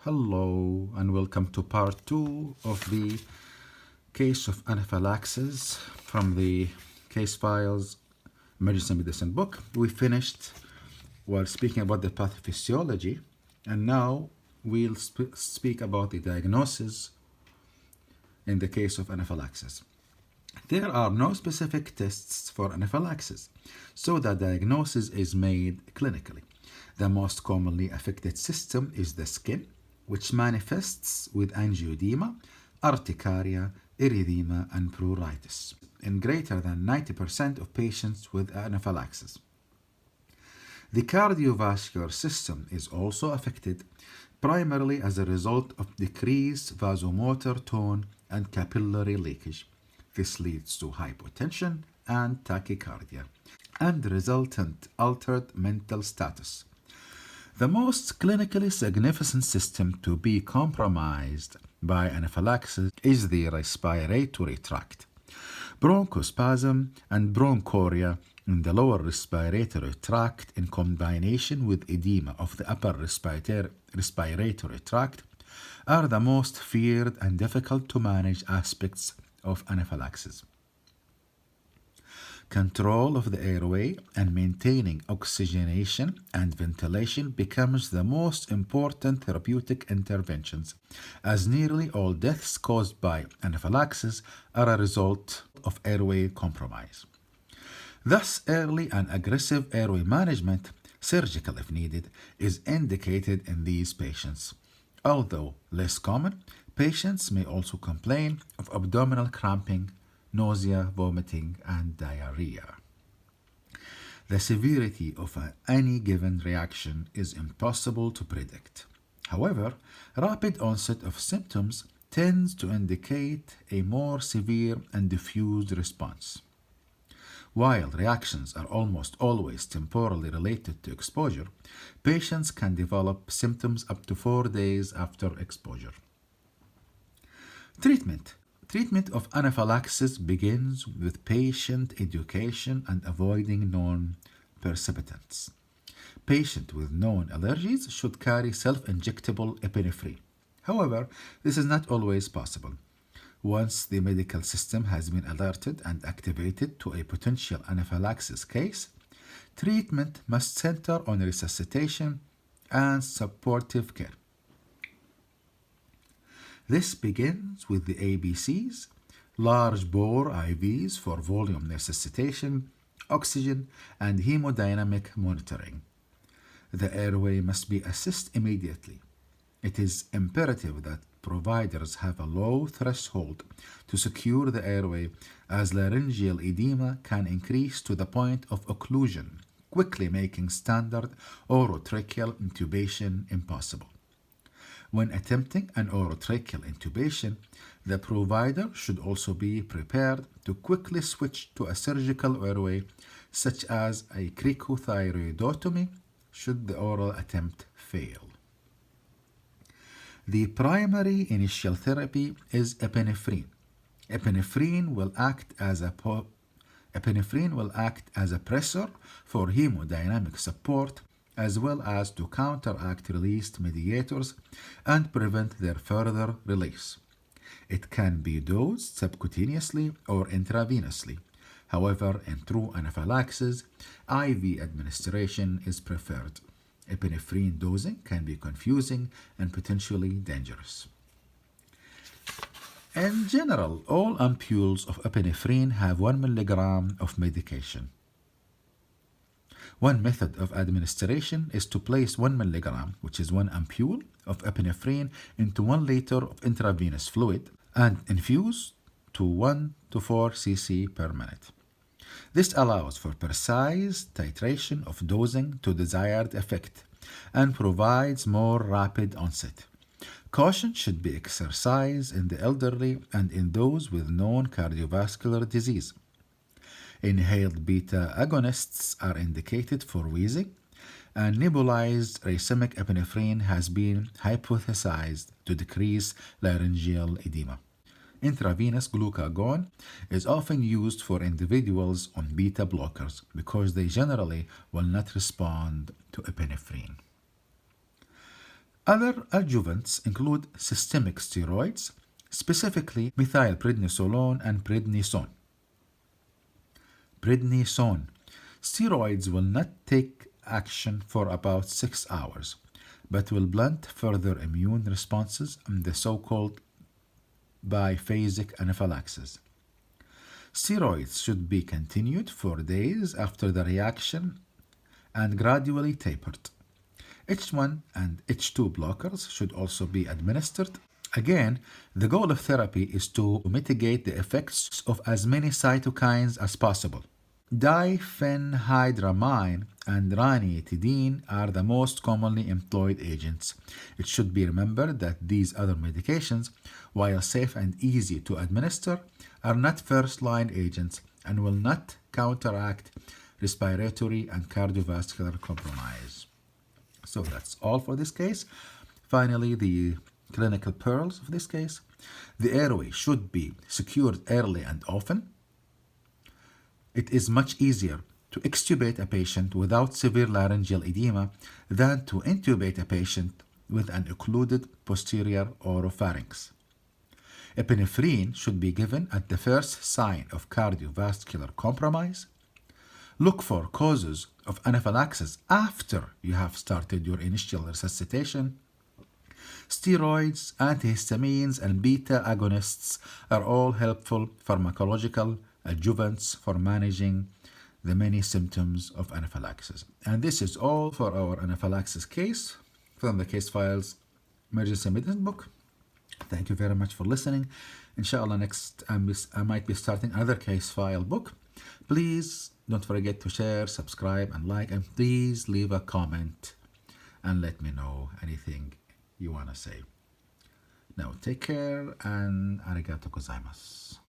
Hello and welcome to part 2 of the case of anaphylaxis from the case files emergency medicine book. We finished while speaking about the pathophysiology, and now we'll speak about the diagnosis in the case of anaphylaxis. There are no specific tests for anaphylaxis, so the diagnosis is made clinically. The most commonly affected system is the skin, which manifests with angioedema, urticaria, erythema, and pruritus in greater than 90% of patients with anaphylaxis. The cardiovascular system is also affected, primarily as a result of decreased vasomotor tone and capillary leakage. This leads to hypotension and tachycardia, and resultant altered mental status. The most clinically significant system to be compromised by anaphylaxis is the respiratory tract. Bronchospasm and bronchoria in the lower respiratory tract in combination with edema of the upper respiratory tract are the most feared and difficult to manage aspects of anaphylaxis. Control of the airway and maintaining oxygenation and ventilation becomes the most important therapeutic interventions, as nearly all deaths caused by anaphylaxis are a result of airway compromise. Thus, early and aggressive airway management, surgical if needed, is indicated in these patients. Although less common, patients may also complain of abdominal cramping, nausea, vomiting, and diarrhea. The severity of any given reaction is impossible to predict. However, rapid onset of symptoms tends to indicate a more severe and diffuse response. While reactions are almost always temporally related to exposure, patients can develop symptoms up to 4 days after exposure. Treatment of anaphylaxis begins with patient education and avoiding known precipitants. Patients with known allergies should carry self-injectable epinephrine. However, this is not always possible. Once the medical system has been alerted and activated to a potential anaphylaxis case, treatment must center on resuscitation and supportive care. This begins with the ABCs, large bore IVs for volume resuscitation, oxygen, and hemodynamic monitoring. The airway must be assessed immediately. It is imperative that providers have a low threshold to secure the airway, as laryngeal edema can increase to the point of occlusion, quickly making standard orotracheal intubation impossible. When attempting an orotracheal intubation, the provider should also be prepared to quickly switch to a surgical airway, such as a cricothyroidotomy, should the oral attempt fail. The primary initial therapy is epinephrine. Epinephrine will act as a pressor for hemodynamic support, as well as to counteract released mediators and prevent their further release. It can be dosed subcutaneously or intravenously. However, in true anaphylaxis, IV administration is preferred. Epinephrine dosing can be confusing and potentially dangerous. In general, all ampoules of epinephrine have 1 milligram of medication. One method of administration is to place 1 milligram, which is 1 ampule, of epinephrine into 1 liter of intravenous fluid and infuse to 1 to 4 cc per minute. This allows for precise titration of dosing to desired effect and provides more rapid onset. Caution should be exercised in the elderly and in those with known cardiovascular disease. Inhaled beta agonists are indicated for wheezing, and nebulized racemic epinephrine has been hypothesized to decrease laryngeal edema. Intravenous glucagon is often used for individuals on beta blockers because they generally will not respond to epinephrine. Other adjuvants include systemic steroids, specifically methylprednisolone and prednisone. Prednisone. Steroids will not take action for about 6 hours, but will blunt further immune responses and the so-called biphasic anaphylaxis. Steroids should be continued for days after the reaction and gradually tapered. H1 and H2 blockers should also be administered. Again, the goal of therapy is to mitigate the effects of as many cytokines as possible. Diphenhydramine and ranitidine are the most commonly employed agents. It should be remembered that these other medications, while safe and easy to administer, are not first-line agents and will not counteract respiratory and cardiovascular compromise. So that's all for this case. Finally, the clinical pearls of this case. The airway should be secured early and often. It is much easier to extubate a patient without severe laryngeal edema than to intubate a patient with an occluded posterior oropharynx. Epinephrine should be given at the first sign of cardiovascular compromise. Look for causes of anaphylaxis after you have started your initial resuscitation. Steroids, antihistamines, and beta agonists are all helpful pharmacological adjuvants for managing the many symptoms of anaphylaxis. And this is all for our anaphylaxis case from the Case Files Emergency Medicine book. Thank you very much for listening. Inshallah, next I might be starting another case file book. Please don't forget to share, subscribe, and like, and please leave a comment and let me know anything you want to say. Now, take care and arigato gozaimasu.